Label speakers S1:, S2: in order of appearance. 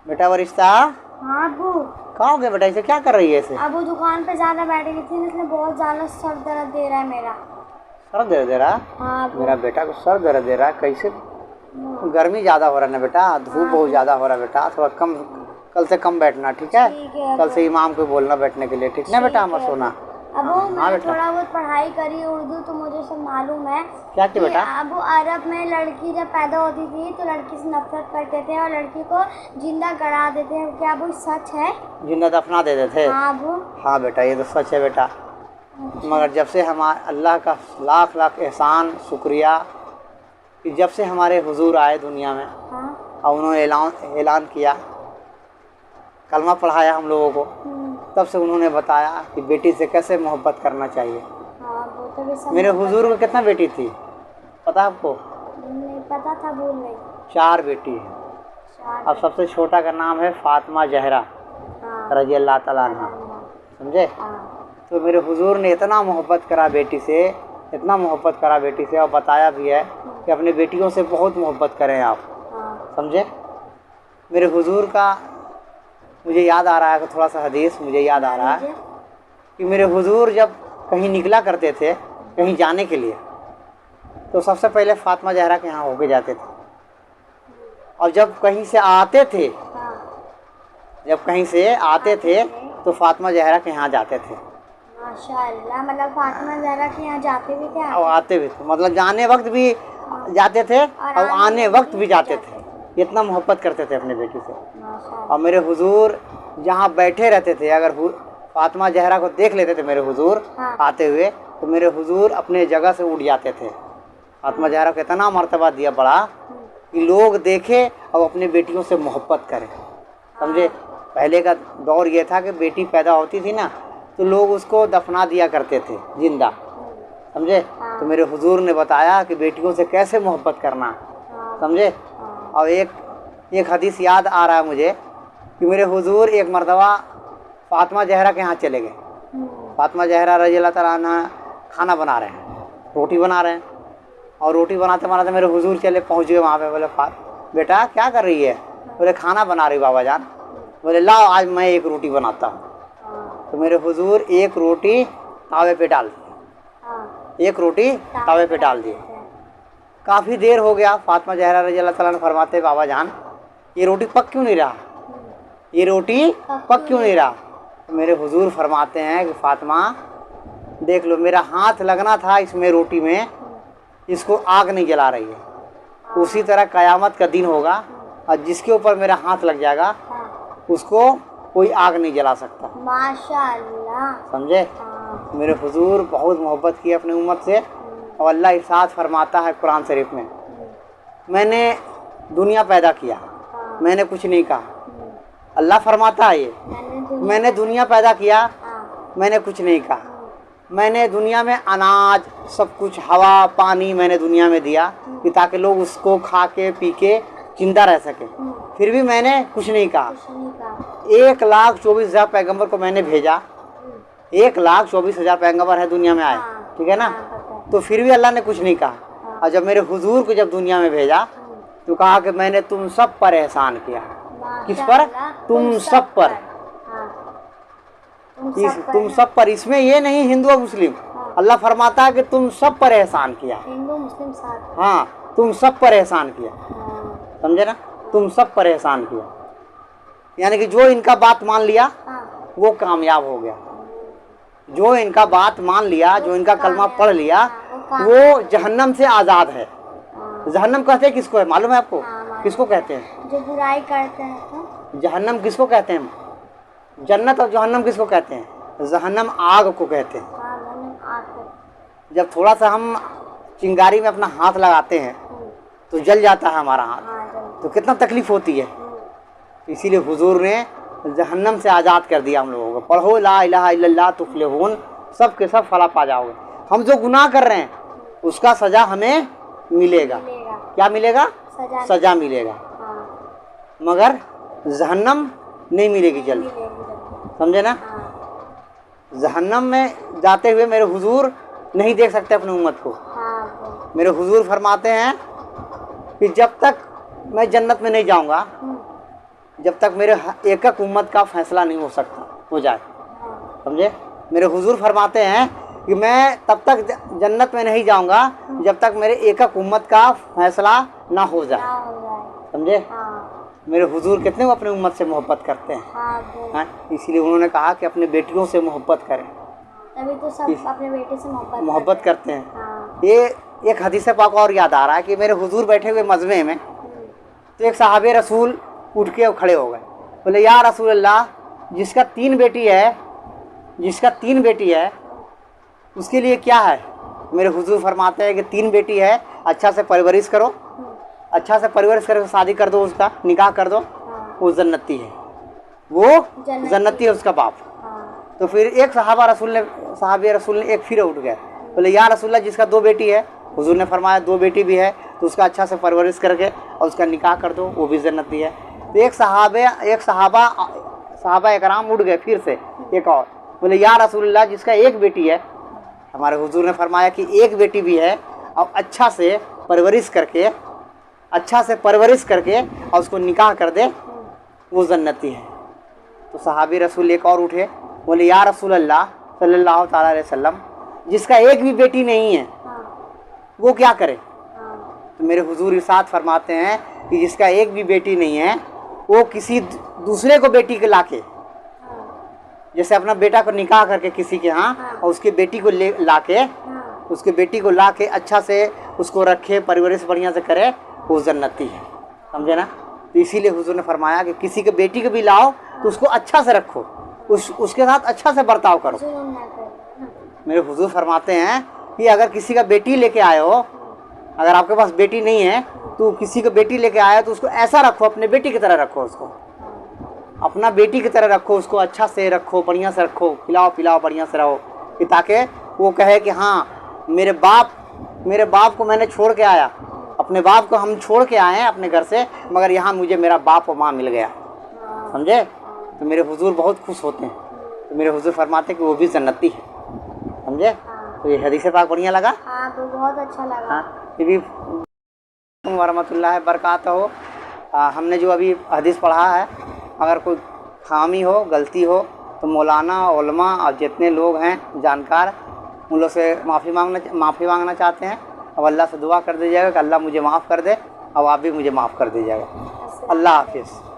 S1: बेटा वरिश्ता
S2: हाँ अबू।
S1: कहाँ हो गया बेटा, इसे क्या कर रही है इसे?
S2: अबू दुकान पे ज़्यादा बैठ गई थी इसलिए बहुत ज़्यादा सर दर्द दे रहा है मेरा।
S1: सर दर्द दे रहा?
S2: हाँ अबू।
S1: मेरा बेटा को सर दर्द दे रहा है कैसे? गर्मी ज़्यादा हो रहा है ना बेटा, धूप बहुत ज़्यादा हो रहा है बेटा, थोड़ा कम, कल से कम बैठना, ठीक है?
S2: ठीक है
S1: कल से इमाम को बोलना बैठने के लिए, ठीक ना बेटा? मत सोना।
S2: अबू
S1: हाँ
S2: मैंने
S1: बेटा।
S2: थोड़ा बहुत पढ़ाई करी उर्दू, तो मुझे सब मालूम है।
S1: क्या कि बेटा?
S2: अबू अरब में लड़की जब पैदा होती थी तो लड़की से नफरत करते थे और लड़की को जिंदा गड़ा देते हैं। क्या अबू सच है?
S1: जिंदा दफना देते थे?
S2: हाँ अबू।
S1: हाँ बेटा ये तो सच है बेटा, मगर जब से हमारे अल्लाह का लाख लाख एहसान शुक्रिया कि जब से हमारे हुजूर आए दुनिया में
S2: हाँ।
S1: और उन्होंने ऐलान किया, कलमा पढ़ाया हम लोगों को, तब से उन्होंने बताया कि बेटी से कैसे मोहब्बत करना चाहिए।
S2: हाँ वो तो भी सब
S1: मेरे हुजूर को कितना बेटी थी पता आपको?
S2: नहीं पता था, भूल गई।
S1: 4 बेटी है। अब सबसे छोटा का नाम है फातिमा जहरा रजी अल्लाह ताला अन्हा, समझे? तो मेरे हुजूर ने इतना मोहब्बत करा बेटी से, इतना मोहब्बत करा बेटी से, और बताया भी है कि अपने बेटियों से बहुत मोहब्बत करें आप, समझे? मेरे हुजूर का मुझे याद आ रहा है, थोड़ा सा हदीस मुझे याद आ रहा है कि मेरे हुजूर जब कहीं निकला करते थे कहीं जाने के लिए, तो सबसे पहले फातिमा जहरा के यहाँ होके जाते थे, और जब कहीं से आते थे, जब कहीं से आते थे तो फातिमा जहरा के यहाँ जाते थे।
S2: माशाअल्लाह, मतलब फातिमा जहरा के यहाँ जाते भी थे
S1: और आते भी थे, मतलब जाने वक्त भी जाते थे और आने वक्त भी जाते थे। इतना मोहब्बत करते थे अपने बेटी से। और मेरे हुजूर जहाँ बैठे रहते थे, अगर फातिमा जहरा को देख लेते थे मेरे हुजूर आते हुए, तो मेरे हुजूर अपने जगह से उठ जाते थे। फातिमा जहरा को इतना मर्तबा दिया बड़ा कि लोग देखे और अपनी बेटियों से मोहब्बत करें, समझे? पहले का दौर ये था कि बेटी पैदा होती थी ना तो लोग उसको दफना दिया करते थे जिंदा, समझे? तो मेरे हुजूर ने बताया कि बेटियों से कैसे मोहब्बत करना, समझे? और एक हदीस याद आ रहा है मुझे कि मेरे हुजूर एक मर्तबा फातिमा जहरा के यहाँ चले गए। फातिमा जहरा रज़ी अल्लाह ताला अन्हा खाना बना रहे हैं, रोटी बना रहे हैं, और रोटी बनाते बनाते मेरे हुजूर चले पहुँच गए वहाँ पे। बोले बेटा क्या कर रही है? बोले खाना बना रही बाबा जान। बोले लाओ आज मैं एक रोटी बनाता हूँ। तो मेरे हुजूर एक रोटी तावे पे डाल दिए, एक रोटी तावे पे डाल दिए। काफ़ी देर हो गया, फातिमा जहरा रज़ी अल्लाह ताला अन्हा फरमाते बाबा जान ये रोटी पक क्यों नहीं रहा, ये रोटी पक क्यों नहीं रहा? तो मेरे हुजूर फरमाते हैं कि फातिमा देख लो, मेरा हाथ लगना था इसमें रोटी में, इसको आग नहीं जला रही है। उसी तरह क़यामत का दिन होगा और जिसके ऊपर मेरा हाथ लग जाएगा उसको कोई आग नहीं जला सकता।
S2: माशाअल्लाह,
S1: समझे? मेरे हुजूर बहुत मोहब्बत की अपनी उम्मत से, और अल्लाह इरशाद फरमाता है कुरान शरीफ में, मैंने दुनिया पैदा किया, मैंने कुछ नहीं कहा। अल्लाह फरमाता है ये, मैंने दुनिया पैदा किया, मैंने कुछ नहीं कहा। मैंने दुनिया में अनाज सब कुछ, हवा पानी मैंने दुनिया में दिया कि ताकि लोग उसको खा के पी के जिंदा रह सके, फिर भी मैंने कुछ नहीं कहा। 1,24,000 पैगंबर को मैंने भेजा, 1,24,000 पैगंबर है दुनिया में आए, ठीक है ना? तो फिर भी अल्लाह ने कुछ नहीं कहा। और जब मेरे हुजूर को जब दुनिया में भेजा तो कहा कि मैंने तुम सब पर एहसान किया। किस पर? तुम सब पर, तुम सब पर। इसमें ये नहीं हिंदू और मुस्लिम, अल्लाह फरमाता है कि तुम सब पर एहसान किया।
S2: हिंदू मुस्लिम साथ,
S1: हाँ तुम सब पर एहसान किया, समझे ना? तुम सब पर एहसान किया, यानी कि जो इनका बात मान लिया वो कामयाब हो गया, जो इनका बात मान लिया, जो इनका कलमा पढ़ लिया वो जहन्नम से आज़ाद है। जहन्नम कहते हैं किसको है मालूम है आपको? किसको कहते हैं?
S2: जो बुराई करते हैं।
S1: जहन्नम किसको कहते हैं? जन्नत और जहन्नम किसको कहते हैं? जहन्नम आग को कहते हैं। जब थोड़ा सा हम चिंगारी में अपना हाथ लगाते हैं तो जल जाता है हमारा हाथ, तो कितना तकलीफ होती है। इसीलिए हुजूर ने जहन्नम से आज़ाद कर दिया हम लोगों को। पढ़ो ला इलाहा इल्लल्लाह तुफ्लिहून, सब के सब फला पा जाओगे। हम जो गुनाह कर रहे हैं उसका सज़ा हमें मिलेगा। क्या मिलेगा? सज़ा मिलेगा, मगर जहन्नम नहीं मिलेगी जल्दी, समझे ना? जहन्नम में जाते हुए मेरे हुजूर नहीं देख सकते अपनी उम्मत को। मेरे हुजूर फरमाते हैं कि जब तक मैं जन्नत में नहीं जाऊंगा जब तक मेरे एक एक उम्मत का फैसला नहीं हो सकता हो जाए। समझे? मेरे हुजूर फरमाते हैं कि मैं तब तक जन्नत में नहीं जाऊंगा जब तक मेरे एक एक उम्मत का फैसला ना हो जाए। समझे? मेरे हुजूर कितने वो अपने उम्मत से मोहब्बत करते हैं। हाँ, इसीलिए उन्होंने कहा कि अपने बेटियों से मोहब्बत करें।
S2: तभी तो सब अपने बेटे से
S1: मोहब्बत करते हैं। ये एक हदीस पाक और याद आ रहा है कि मेरे हुजूर बैठे हुए मजमे में, तो एक साहबे रसूल उठ के खड़े हो गए, बोले या रसूल अल्लाह, जिसका 3 बेटी है उसके लिए क्या है? मेरे हुजूर फरमाते हैं कि 3 बेटी है, अच्छा से परवरिश करो, अच्छा से परवरिश करके शादी कर दो, उसका निकाह कर दो, वो जन्नती है, वो जन्नती है उसका बाप। तो फिर एक साहबे रसूल ने एक फिर उठ गए, बोले या रसूलल्लाह, जिसका 2 बेटी है, हुजूर ने फरमाया 2 बेटी भी है तो उसका अच्छा से परवरिश करके और उसका निकाह कर दो, वो भी जन्नती है। तो एक सहाबा इकराम उठ गए फिर से, एक और, बोले या रसूलल्लाह, जिसका 1 बेटी है, हमारे हुजूर ने फरमाया कि 1 बेटी भी है और अच्छा से परवरिश करके और उसको निकाह कर दे, वो जन्नती है। तो सहाबी रसूल एक और उठे, बोले या रसूल अल्लाह सल्लल्लाहु ताला अलैहि वसल्लम, जिसका 1 भी बेटी नहीं है वो क्या करे? तो मेरे हुजूर इरशाद फरमाते हैं कि जिसका 1 भी बेटी नहीं है वो किसी दूसरे को बेटी के लाके, जैसे अपना बेटा को निकाह करके किसी के यहाँ और उसके बेटी को लाके अच्छा से उसको रखे, परवरिश बढ़िया से करे, वो जन्नती है। समझे ना? तो इसीलिए हुजूर ने फरमाया कि किसी के बेटी को भी लाओ तो उसको अच्छा से रखो, उसके साथ अच्छा से बर्ताव करो। मेरे हुजूर फरमाते हैं कि अगर किसी का बेटी लेके आए हो, अगर आपके पास बेटी नहीं है तो किसी को बेटी लेके आया तो उसको ऐसा रखो, अपने बेटी की तरह रखो, उसको अपना बेटी की तरह रखो, उसको अच्छा से रखो, बढ़िया से रखो, खिलाओ पिलाओ, बढ़िया से रहो, कि ताकि वो कहे कि हाँ मेरे बाप को मैंने छोड़ के आया, अपने बाप को हम छोड़ के आए हैं अपने घर से, मगर यहाँ मुझे मेरा बाप और माँ मिल गया। समझे? तो मेरे हुजूर बहुत खुश होते हैं। तो मेरे हुजूर फरमाते हैं कि वो भी जन्नती है। समझे? तो ये हदीस पाक बढ़िया लगा?
S2: हाँ, तो बहुत अच्छा लगा।
S1: हाँ, ये भी वरहमतुल्लाहि बरकातहू। हमने जो अभी हदीस पढ़ा है, अगर कोई खामी हो, गलती हो, तो मौलाना, उलमा और जितने लोग हैं जानकार, उन लोग से माफ़ी मांगना चाहते हैं और अल्लाह से दुआ कर दीजिएगा कि अल्लाह मुझे माफ़ कर दे और आप भी मुझे माफ़ कर दीजिएगा। अल्लाह हाफिज़।